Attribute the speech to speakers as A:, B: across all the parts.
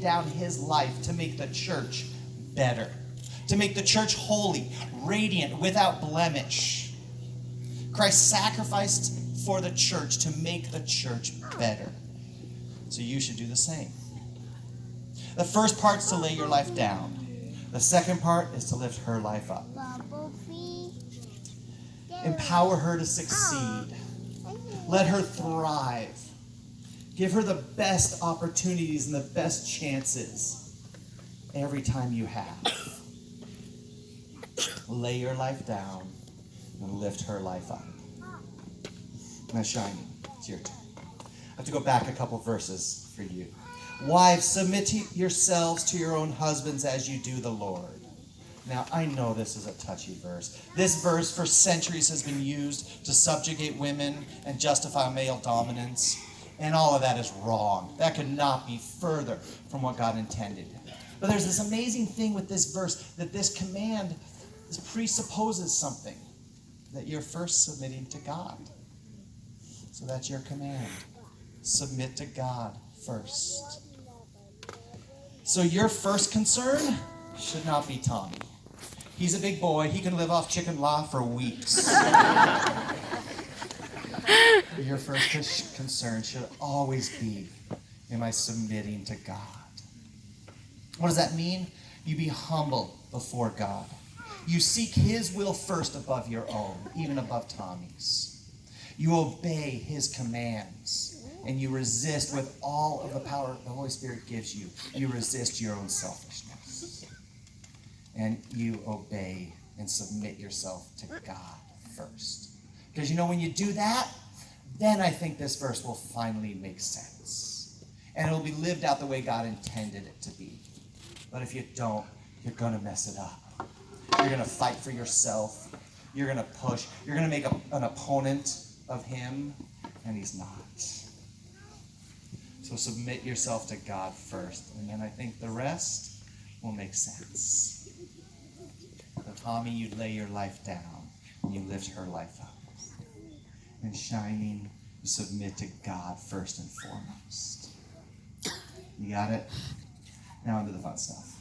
A: down his life to make the church better, to make the church holy, radiant, without blemish. Christ sacrificed for the church to make the church better. So you should do the same. The first part is to lay your life down. The second part is to lift her life up. Empower her to succeed. Let her thrive. Give her the best opportunities and the best chances every time you have. Lay your life down and lift her life up. Now, Shining, it's your turn. I have to go back a couple verses for you. Wives, submit yourselves to your own husbands as you do the Lord. Now, I know this is a touchy verse. This verse for centuries has been used to subjugate women and justify male dominance. And all of that is wrong. That could not be further from what God intended. But there's this amazing thing with this verse, that this command presupposes something, that you're first submitting to God. So that's your command. Submit to God first. So your first concern should not be Tommy. He's a big boy. He can live off chicken law for weeks. Your first concern should always be, am I submitting to God? What does that mean? You be humble before God. You seek his will first above your own, even above Tommy's. You obey his commands. And you resist with all of the power the Holy Spirit gives you. You resist your own selfishness. And you obey and submit yourself to God first. Because when you do that, then I think this verse will finally make sense. And it'll be lived out the way God intended it to be. But if you don't, you're going to mess it up. You're going to fight for yourself. You're going to push. You're going to make an opponent of him, and he's not. So submit yourself to God first, and then I think the rest will make sense. So Tommy, you lay your life down, and you lift her life up. And Shining, you submit to God first and foremost. You got it? Now into the fun stuff.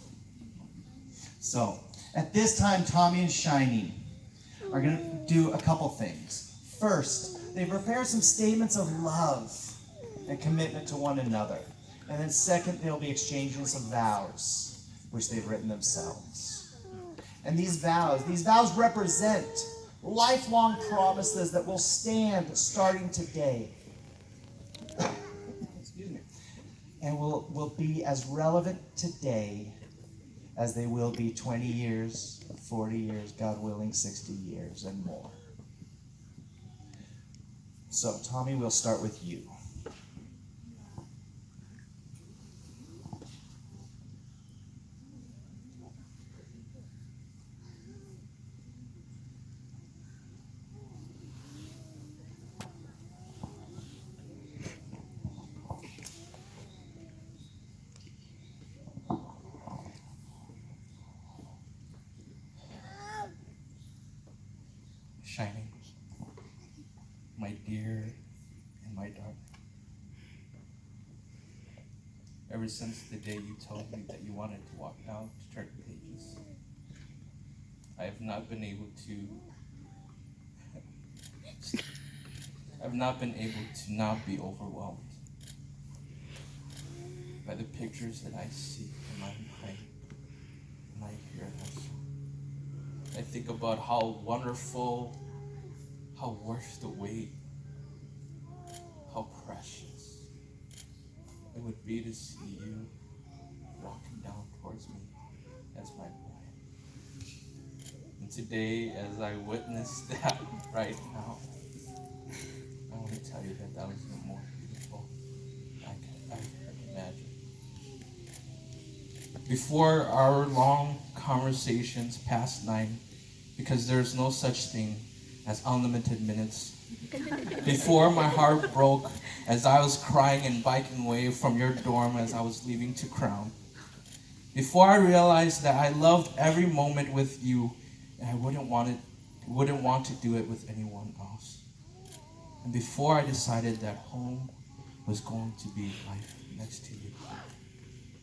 A: So, at this time, Tommy and Shining are going to do a couple things. First, they prepare some statements of love and commitment to one another. And then second, they'll be exchanging some vows, which they've written themselves. And these vows represent lifelong promises that will stand starting today. Excuse me. And will be as relevant today as they will be 20 years, 40 years, God willing, 60 years and more. So, Tommy, we'll start with you.
B: Shining, my dear and my darling. Ever since the day you told me that you wanted to walk down to turn pages, I have not been able to not be overwhelmed by the pictures that I see in my mind when I hear them. I think about how wonderful, how worth the wait, how precious it would be to see you walking down towards me as my bride. And today, as I witness that right now, I want to tell you that was the more beautiful I could imagine. Before our long conversations past 9, because there's no such thing as unlimited minutes. Before my heart broke as I was crying and biking away from your dorm as I was leaving to Crown. Before I realized that I loved every moment with you and I wouldn't want to do it with anyone else. And before I decided that home was going to be life next to you.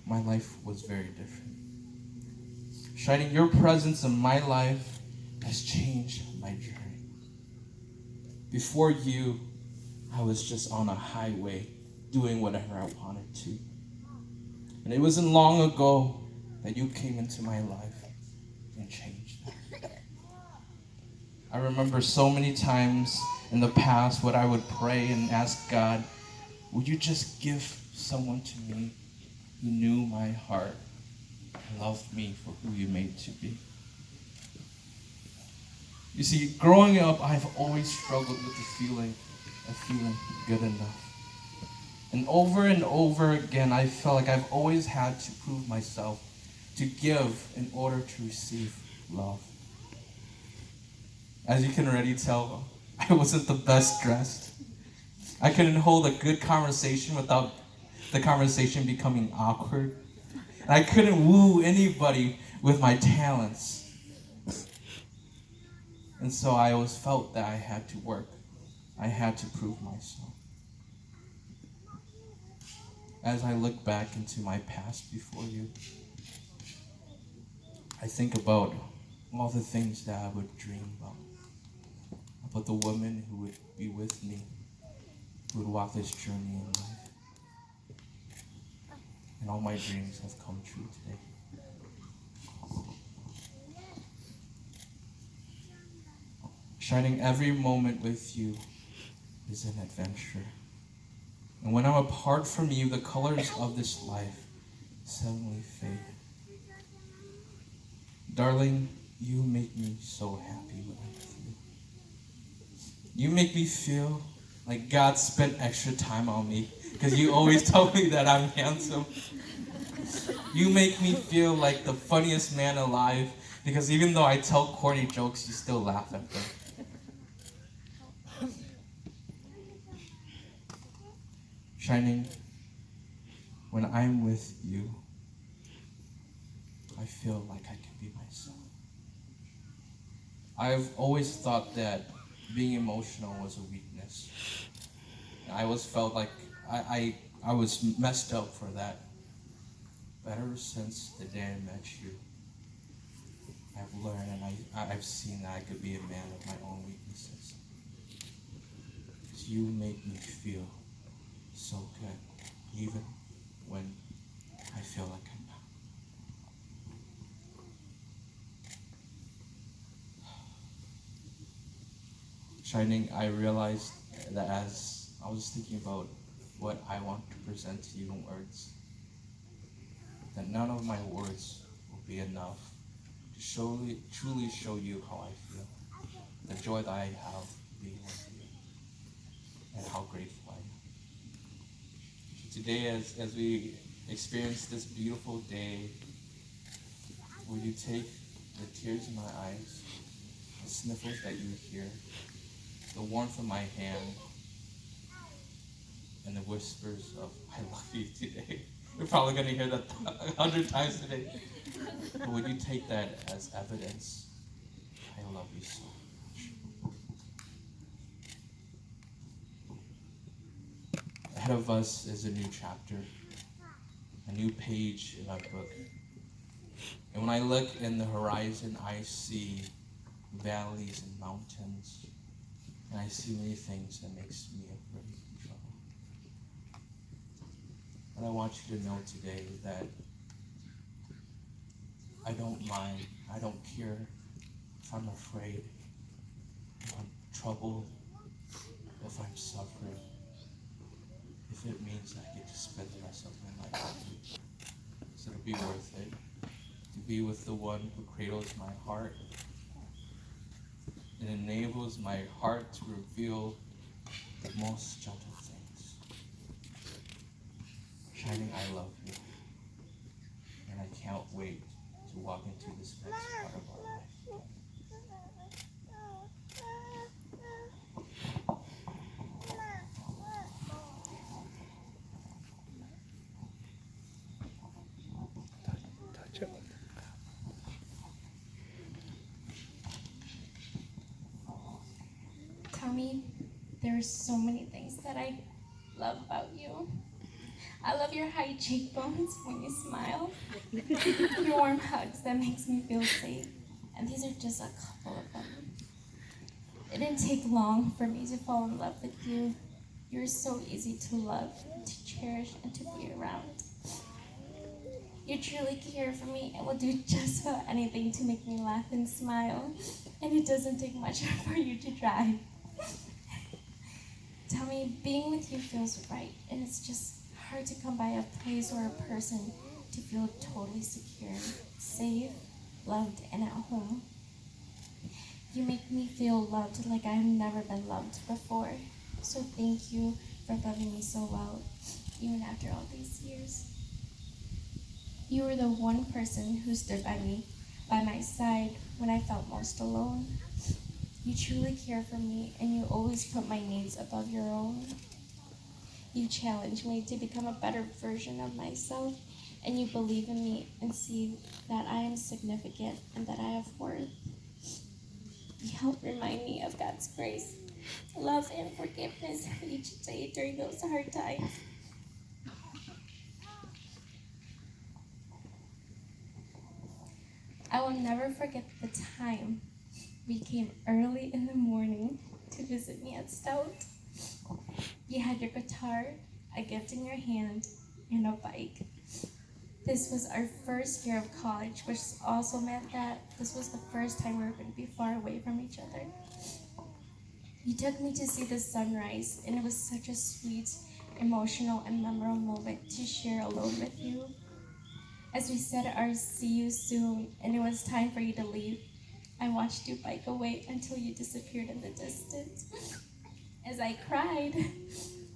B: my life was very different. Shining, your presence in my life has changed my journey. Before you, I was just on a highway doing whatever I wanted to. And it wasn't long ago that you came into my life and changed that. I remember so many times in the past what I would pray and ask God, would you just give someone to me who knew my heart and loved me for who you made to be? You see, growing up, I've always struggled with the feeling of feeling good enough. And over again, I felt like I've always had to prove myself, to give in order to receive love. As you can already tell, I wasn't the best dressed. I couldn't hold a good conversation without the conversation becoming awkward. And I couldn't woo anybody with my talents. And so I always felt that I had to work. I had to prove myself. As I look back into my past before you, I think about all the things that I would dream about the woman who would be with me, who would walk this journey in life. And all my dreams have come true today. Shining, every moment with you is an adventure. And when I'm apart from you, the colors of this life suddenly fade. Darling, you make me so happy when I'm with you. You make me feel like God spent extra time on me because you always tell me that I'm handsome. You make me feel like the funniest man alive because even though I tell corny jokes, you still laugh at them. Shining, when I'm with you, I feel like I can be myself. I've always thought that being emotional was a weakness. I always felt like I was messed up for that. But ever since the day I met you, I've learned and I've seen that I could be a man of my own weaknesses. Because you make me feel so good, even when I feel like I'm not. Shining, I realized that as I was thinking about what I want to present to you in words, that none of my words will be enough to truly show you how I feel, the joy that I have being with you, and how grateful I am. Today, as we experience this beautiful day, will you take the tears in my eyes, the sniffles that you hear, the warmth of my hand, and the whispers of I love you today? You're probably going to hear that 100 times today. But would you take that as evidence? I love you so much. Ahead of us is a new chapter, a new page in our book. And when I look in the horizon, I see valleys and mountains, and I see many things that makes me afraid and trouble. But I want you to know today that I don't mind, I don't care if I'm afraid, if I'm troubled, if I'm suffering, if it means I get to spend the rest of my life with you. So it'll be worth it to be with the one who cradles my heart and enables my heart to reveal the most gentle things. Shining, I love you, and I can't wait to walk into this next part of our life.
C: Touch it.
D: Tommy, there are so many things that I love about you.
C: I love your high cheekbones when you smile, your warm hugs that makes me feel safe. And these are just a couple of them. It didn't take long for me to fall in love with you. You're so easy to love, to cherish, and to be around. You truly care for me and will do just about anything to make me laugh and smile. And it doesn't take much for you to try. Tell me, being with you feels right, and it's just hard to come by a place or a person to feel totally secure, safe, loved, and at home. You make me feel loved like I have never been loved before. So thank you for loving me so well, even after all these years. You were the one person who stood by me, by my side, when I felt most alone. You truly care for me, and you always put my needs above your own. You challenge me to become a better version of myself, and you believe in me and see that I am significant and that I have worth. You help remind me of God's grace, love, and forgiveness each day during those hard times. I will never forget the time we came early in the morning to visit me at Stout. You had your guitar, a gift in your hand, and a bike. This was our first year of college, which also meant that this was the first time we were going to be far away from each other. You took me to see the sunrise, and it was such a sweet, emotional, and memorable moment to share alone with you. As we said our see you soon, and it was time for you to leave, I watched you bike away until you disappeared in the distance. As I cried,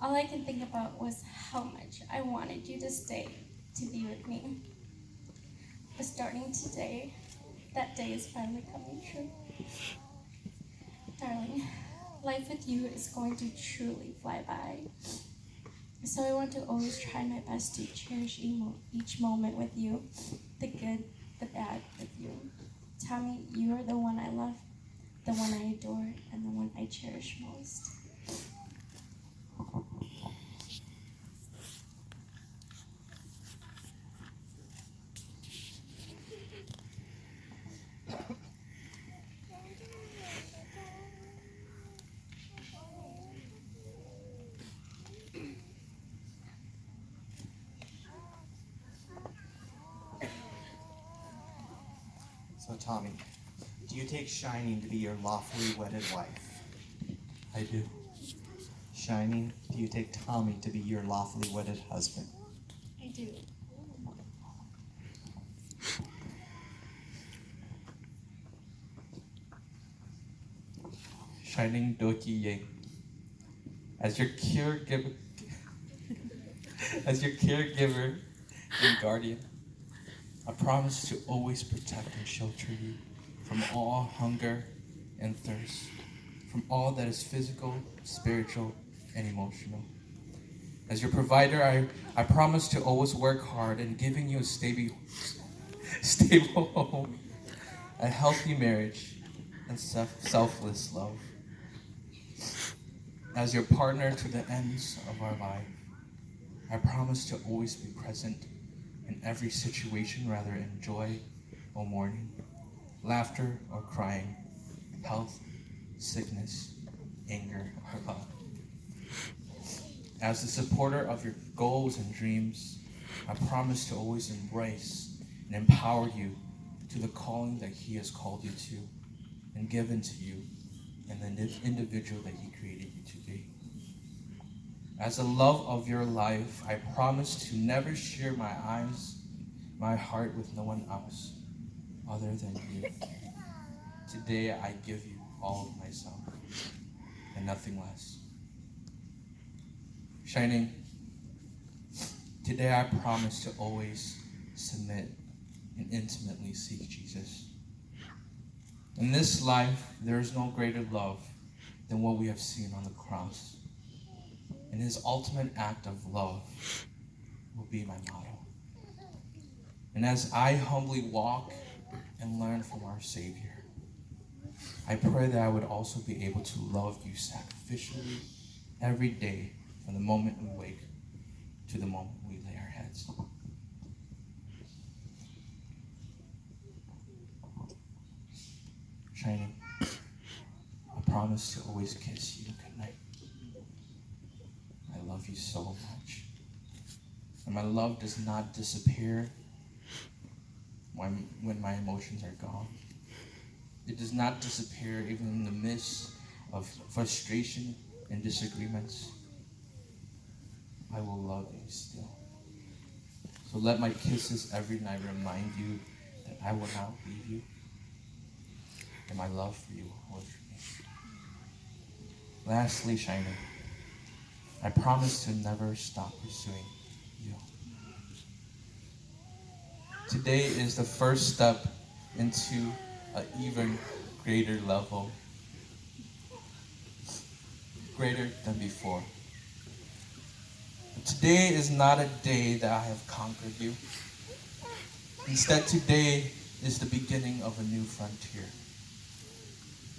C: all I could think about was how much I wanted you to stay, to be with me. But starting today, that day is finally coming true. Darling, life with you is going to truly fly by. So I want to always try my best to cherish each moment with you, the good, the bad with you. Tell me you are the one I love, the one I adore, and the one I cherish most.
A: So, Tommy, do you take Shining to be your lawfully wedded wife?
B: I do.
A: Shining, do you take Tommy to be your lawfully wedded husband?
C: I do.
B: Shining Doki Ye. As your caregiver, as your caregiver and guardian, I promise to always protect and shelter you from all hunger and thirst, from all that is physical, spiritual, and emotional. As your provider, I promise to always work hard in giving you a stable home, a healthy marriage, and selfless love. As your partner to the ends of our life, I promise to always be present in every situation, whether in joy or mourning, laughter or crying, health, sickness, anger, or love. As the supporter of your goals and dreams, I promise to always embrace and empower you to the calling that He has called you to and given to you and the individual that He created you to be. As the love of your life, I promise to never share my heart with no one else other than you. Today I give you all of myself and nothing less. Shining, today I promise to always submit and intimately seek Jesus. In this life, there is no greater love than what we have seen on the cross. And His ultimate act of love will be my motto. And as I humbly walk and learn from our Savior, I pray that I would also be able to love you sacrificially every day from the moment we wake to the moment we leave. Shining, I promise to always kiss you goodnight. I love you so much. And my love does not disappear when my emotions are gone. It does not disappear even in the midst of frustration and disagreements. I will love you still. So let my kisses every night remind you that I will not leave you, and my love for you will always remain. Lastly, Shining, I promise to never stop pursuing you. Today is the first step into an even greater level, greater than before. Today is not a day that I have conquered you. Instead, today is the beginning of a new frontier.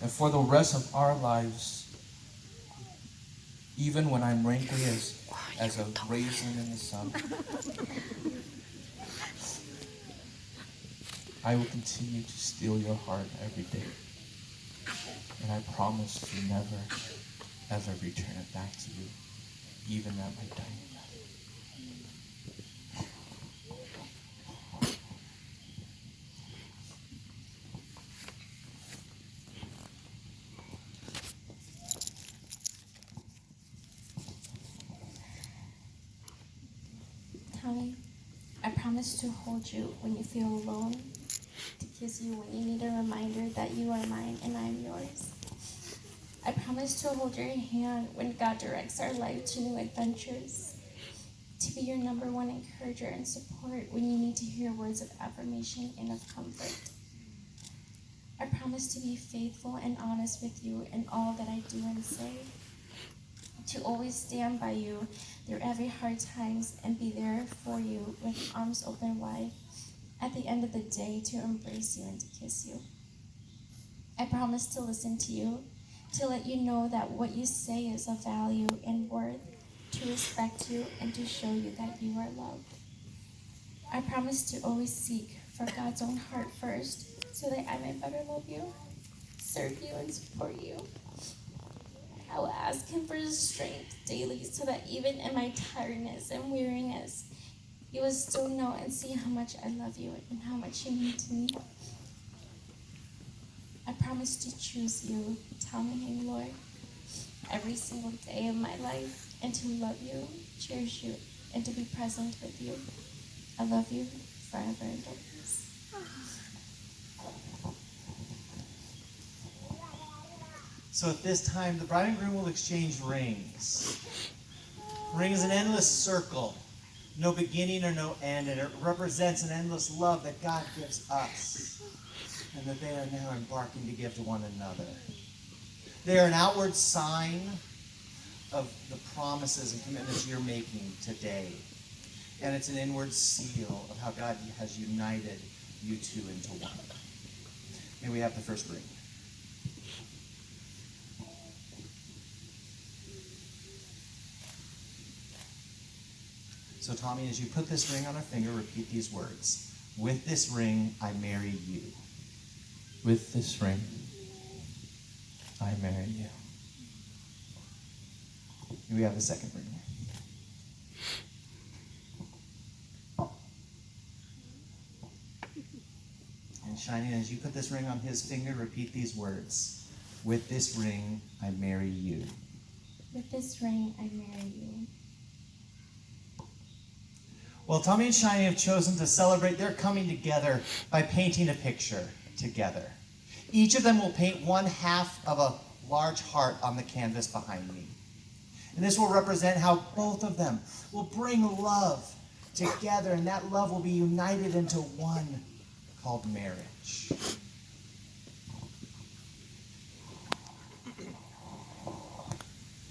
B: And for the rest of our lives, even when I'm wrinkly as a raisin in the sun, I will continue to steal your heart every day. And I promise to never, ever return it back to you, even at my dying breath.
C: Tommy, I promise to hold you when you feel alone, to kiss you when you need a reminder that you are mine and I am yours. I promise to hold your hand when God directs our life to new adventures, to be your number one encourager and support when you need to hear words of affirmation and of comfort. I promise to be faithful and honest with you in all that I do and say, to always stand by you through every hard times and be there for you with arms open wide at the end of the day, to embrace you and to kiss you. I promise to listen to you, to let you know that what you say is of value and worth, to respect you and to show you that you are loved. I promise to always seek for God's own heart first, so that I may better love you, serve you, and support you. I will ask Him for His strength daily, so that even in my tiredness and weariness, you will still know and see how much I love you and how much you mean to me. I promise to choose you, Tommy and Lord, every single day of my life, and to love you, cherish you, and to be present with you. I love you forever and always.
A: So at this time, the bride and groom will exchange rings. Ring is an endless circle, no beginning or no end, and it represents an endless love that God gives us, and that they are now embarking to give to one another. They are an outward sign of the promises and commitments you're making today. And it's an inward seal of how God has united you two into one. May we have the first ring. So Tommy, as you put this ring on her finger, repeat these words. With this ring, I marry you.
B: With this ring, I marry you.
A: Here we have the second ring. And Shining, as you put this ring on his finger, repeat these words. With this ring, I marry you.
C: With this ring, I marry you.
A: Well, Tommy and Shining have chosen to celebrate their coming together by painting a picture together. Each of them will paint one half of a large heart on the canvas behind me. And this will represent how both of them will bring love together, and that love will be united into one called marriage.